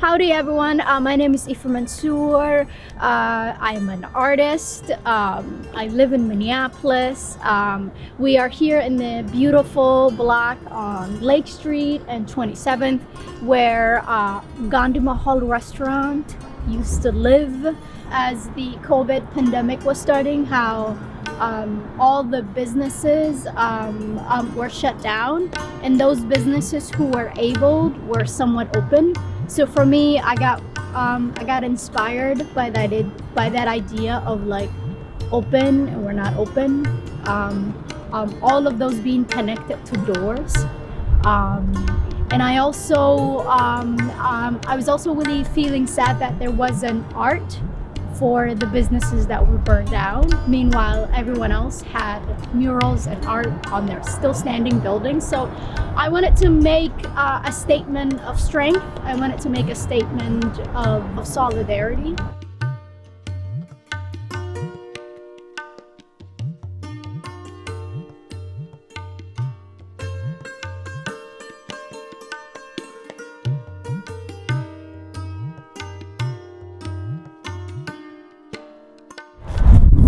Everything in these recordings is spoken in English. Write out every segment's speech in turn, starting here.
Howdy everyone, my name is Ifrah Mansour. I'm an artist. I live in Minneapolis. We are here in the beautiful block on Lake Street and 27th where Gandhi Mahal Restaurant used to live as the COVID pandemic was starting, how all the businesses were shut down, and those businesses who were able were somewhat open. So for me, I got inspired by that idea of like open and we're not open. All of those being connected to doors. And I also I was also really feeling sad that there wasn't art for the businesses that were burned down. Meanwhile, everyone else had murals and art on their still standing buildings. So I wanted to make a statement of strength. I wanted to make a statement of solidarity.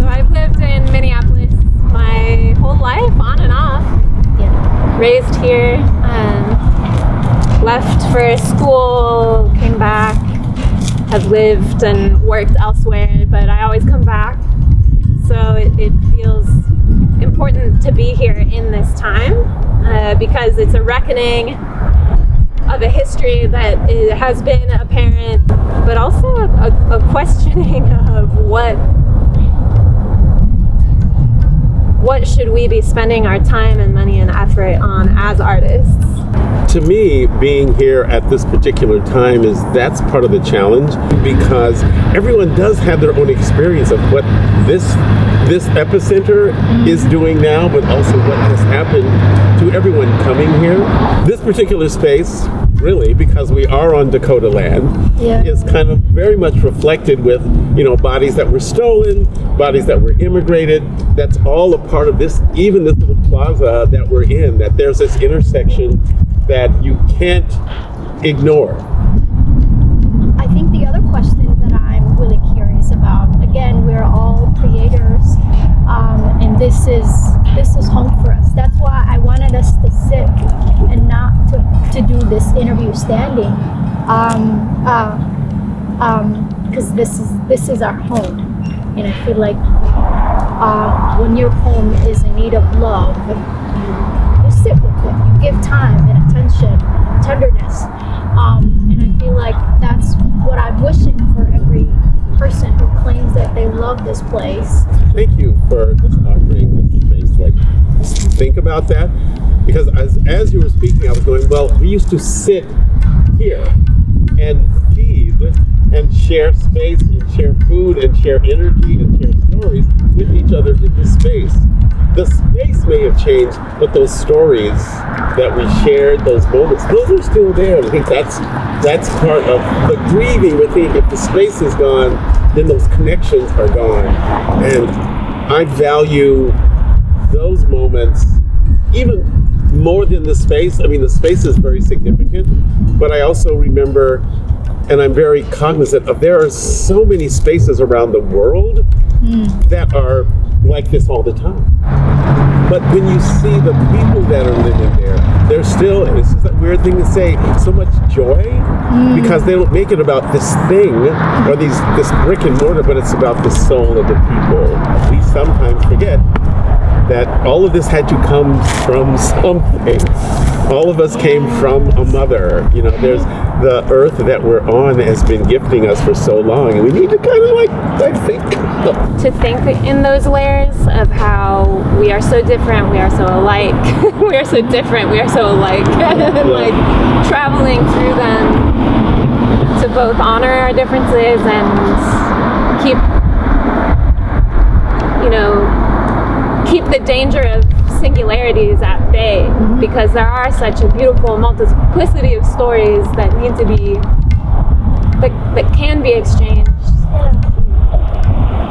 I've lived in Minneapolis my whole life, on and off. Yeah. Raised here, left for school, came back, have lived and worked elsewhere, but I always come back. So it feels important to be here in this time because it's a reckoning of a history that has been apparent, but also a questioning of what should we be spending our time and money and effort on as artists? To me, being here at this particular time that's part of the challenge, because everyone does have their own experience of what this epicenter is doing now, but also what has happened to everyone coming here. This particular space, really, because we are on Dakota land, is kind of very much reflected with, bodies that were stolen, bodies that were immigrated. That's all a part of this, even this little plaza that we're in, that there's this intersection that you can't ignore. I think the other question that I'm really curious about, again, we're all creators, and this is home for us. That's why I wanted us to sit and not to do this interview standing, because this is our home, and I feel like when your home is in need of love, you sit with it, you give time and attention, tenderness, and I feel like that's what I'm wishing for every person who claims that they love this place. Thank you for just offering this space. Like, think about that, because as you were speaking, I was going, well, we used to sit here and feed and share space and share food and share energy and share stories with each other in this space. The space may have changed, but those stories that we shared, those moments, those are still there. I think that's part of the grieving. I think if the space is gone, then those connections are gone. And I value those moments even more than the space. I mean, the space is very significant, but I also remember, and I'm very cognizant of, there are so many spaces around the world that are like this all the time. But when you see the people that are living there, there's still, and this is a weird thing to say, so much joy, because they don't make it about this thing or this brick and mortar, but it's about the soul of the people. We sometimes forget that all of this had to come from something. All of us came from a mother. There's the earth that we're on has been gifting us for so long, and we need to kind of to think in those layers of how we are so different, we are so alike, we are so different, we are so alike, and like traveling through them to both honor our differences and keep the danger of singularities at bay, because there are such a beautiful multiplicity of stories that need to be that can be exchanged.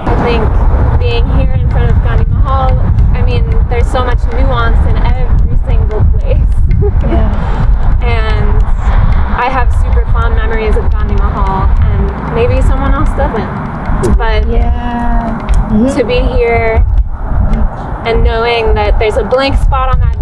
I think being here in front of Gandhi Mahal, there's so much nuance in every single place. And I have super fond memories of Gandhi Mahal. but Yeah. to be here and knowing that there's a blank spot on that